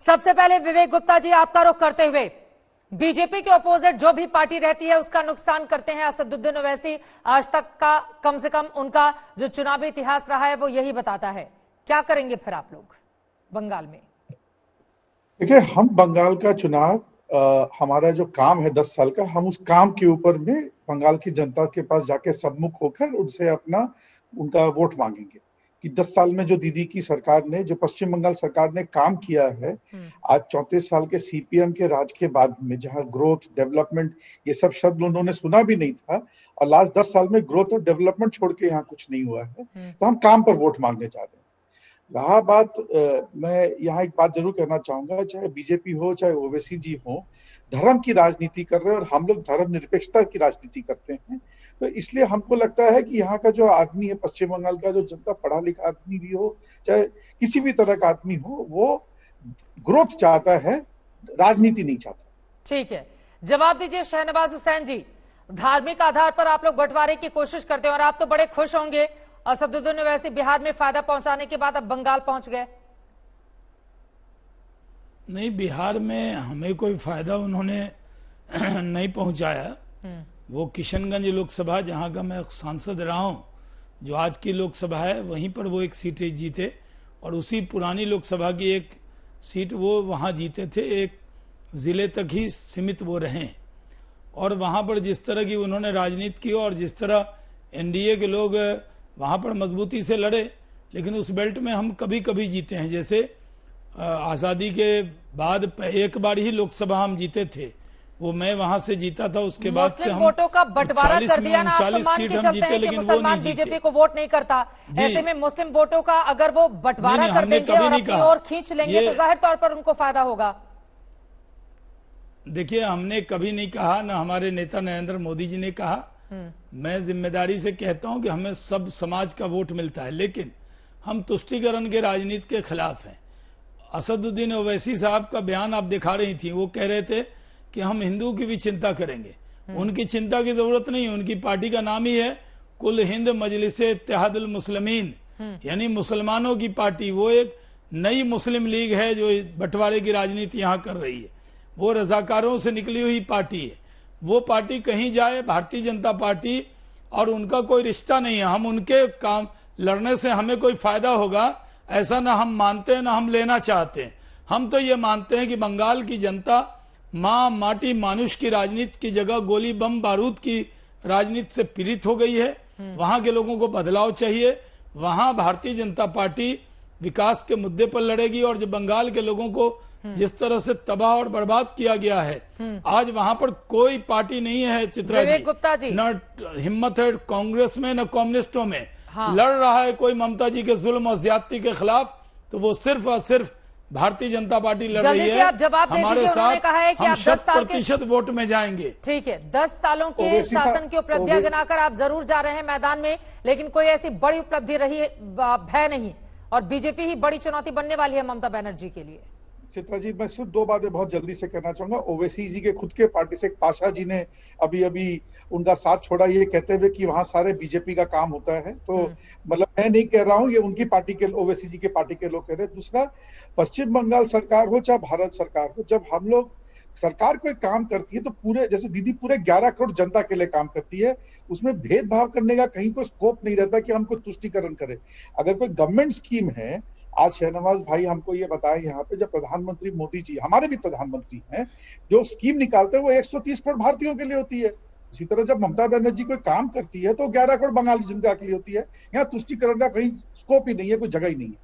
सबसे पहले विवेक गुप्ता जी, आपका रुख करते हुए, बीजेपी के अपोजिट जो भी पार्टी रहती है उसका नुकसान करते हैं असदुद्दीन ओवैसी। आज तक का कम से कम उनका जो चुनावी इतिहास रहा है वो यही बताता है। क्या करेंगे फिर आप लोग बंगाल में? देखिए, हम बंगाल का चुनाव हमारा जो काम है 10 साल का, हम उस काम के ऊपर में बंगाल की जनता के पास जाके सम्मुख होकर उनसे उनका वोट मांगेंगे कि 10 साल में जो दीदी की सरकार ने, जो पश्चिम बंगाल सरकार ने काम किया है, आज 34 साल के सीपीएम के राज के बाद में, जहां ग्रोथ, डेवलपमेंट, ये सब शब्द उन्होंने सुना भी नहीं था, और लास्ट 10 साल में ग्रोथ और डेवलपमेंट छोड़ के यहाँ कुछ नहीं हुआ है, तो हम काम पर वोट मांगने जा रहे हैं। रहा बात, मैं यहाँ एक बात जरूर कहना चाहूंगा, चाहे बीजेपी हो चाहे ओवैसी जी हो, धर्म की राजनीति कर रहे हैं और हम लोग धर्मनिरपेक्षता की राजनीति करते हैं। तो इसलिए हमको लगता है कि यहाँ का जो आदमी है, पश्चिम बंगाल का जो जनता, पढ़ा लिखा आदमी भी हो चाहे किसी भी तरह का आदमी हो, वो ग्रोथ चाहता है, राजनीति नहीं चाहता। ठीक है, जवाब दीजिए शहनवाज हुसैन जी। धार्मिक आधार पर आप लोग बंटवारे की कोशिश करते हैं और आप तो बड़े खुश होंगे, असदुद्दीन ओवैसी बिहार में फायदा पहुंचाने के बाद अब बंगाल पहुंच गए। नहीं, बिहार में हमें कोई फायदा उन्होंने नहीं पहुंचाया। वो किशनगंज लोकसभा, जहां का मैं सांसद रहा हूं, जो आज की लोकसभा है, वहीं पर वो एक सीट जीते और उसी पुरानी लोकसभा की एक सीट वो वहां जीते थे। एक जिले तक ही सीमित वो रहे और वहां पर जिस तरह की उन्होंने राजनीति की और जिस तरह एनडीए के लोग वहां पर मजबूती से लड़े, लेकिन उस बेल्ट में हम कभी कभी जीते हैं। जैसे आजादी के बाद एक बार ही लोकसभा हम जीते थे, वो मैं वहां से जीता था। उसके बाद से हम वोटों का बंटवारा कर दिया ना, आप तो मान के चलते हैं कि मुसलमान बीजेपी को वोट नहीं करता, ऐसे में मुस्लिम वोटों का अगर वो बंटवारा कर देंगे और अपनी ओर खींच लेंगे तो जाहिर तौर पर उनको फायदा होगा। देखिए, हमने कभी नहीं कहा, ना हमारे नेता नरेंद्र मोदी जी ने कहा। मैं जिम्मेदारी से कहता हूं कि हमें सब समाज का वोट मिलता है, लेकिन हम तुष्टीकरण के राजनीति के खिलाफ हैं। असदुद्दीन ओवैसी साहब का बयान आप दिखा रही थी, वो कह रहे थे कि हम हिंदू की भी चिंता करेंगे। उनकी चिंता की जरूरत नहीं है, उनकी पार्टी का नाम ही है कुल हिंद मजलिसे इत्तेहादुल मुस्लिमीन, यानी मुसलमानों की पार्टी। वो एक नई मुस्लिम लीग है जो बंटवारे की राजनीति यहाँ कर रही है। वो रजाकारों से निकली हुई पार्टी है। वो पार्टी कहीं जाए, भारतीय जनता पार्टी, और उनका कोई रिश्ता नहीं है। हम उनके काम लड़ने से हमें कोई फायदा होगा ऐसा ना हम मानते हैं, ना हम लेना चाहते हैं। हम तो ये मानते हैं कि बंगाल की जनता माँ माटी मानुष की राजनीति की जगह गोली बम बारूद की राजनीति से पीड़ित हो गई है। वहां के लोगों को बदलाव चाहिए। वहां भारतीय जनता पार्टी विकास के मुद्दे पर लड़ेगी और जो बंगाल के लोगों को जिस तरह से तबाह और बर्बाद किया गया है, आज वहां पर कोई पार्टी नहीं है चित्रा जी, न हिम्मत है कांग्रेस में न कम्युनिस्टों में। लड़ रहा है कोई ममता जी के जुल्म और ज्यादती के खिलाफ, तो वो सिर्फ और सिर्फ भारतीय जनता पार्टी लड़ रही है। आप जवाब हमारे साथ कहा है कि हम आप 100% वोट में जाएंगे। ठीक है, 10 सालों के शासन की उपलब्धियां गिनाकर आप जरूर जा रहे हैं मैदान में, लेकिन कोई ऐसी बड़ी उपलब्धि रही है नहीं, और बीजेपी ही बड़ी चुनौती बनने वाली है ममता बनर्जी के लिए। चित्रा जी, मैं सिर्फ 2 बातें बहुत जल्दी से कहना चाहूंगा। ओवैसी जी के खुद के पार्टी से पाशा जी ने अभी उनका साथ छोड़ा, ये कहते हुए कि वहां सारे बीजेपी का काम होता है। तो मतलब मैं नहीं कह रहा हूं, ये उनकी पार्टी के, ओवैसी जी के पार्टी के लोग कह रहे हैं। दूसरा, पश्चिम बंगाल सरकार हो चाहे भारत सरकार हो, जब हम लोग सरकार कोई काम करती है तो पूरे, जैसे दीदी पूरे 11 करोड़ जनता के लिए काम करती है, उसमें भेदभाव करने का कहीं कोई स्कोप नहीं रहता कि हम कोई तुष्टीकरण करें। अगर कोई गवर्नमेंट स्कीम है, आज शहनवाज भाई हमको ये बताएं यहाँ पे, जब प्रधानमंत्री मोदी जी, हमारे भी प्रधानमंत्री हैं, जो स्कीम निकालते हैं वो 130 करोड़ भारतीयों के लिए होती है। उसी तरह जब ममता बनर्जी कोई काम करती है तो 11 करोड़ बंगाली जनता के लिए होती है। यहाँ तुष्टीकरण का कहीं स्कोप ही नहीं है, कोई जगह ही नहीं है।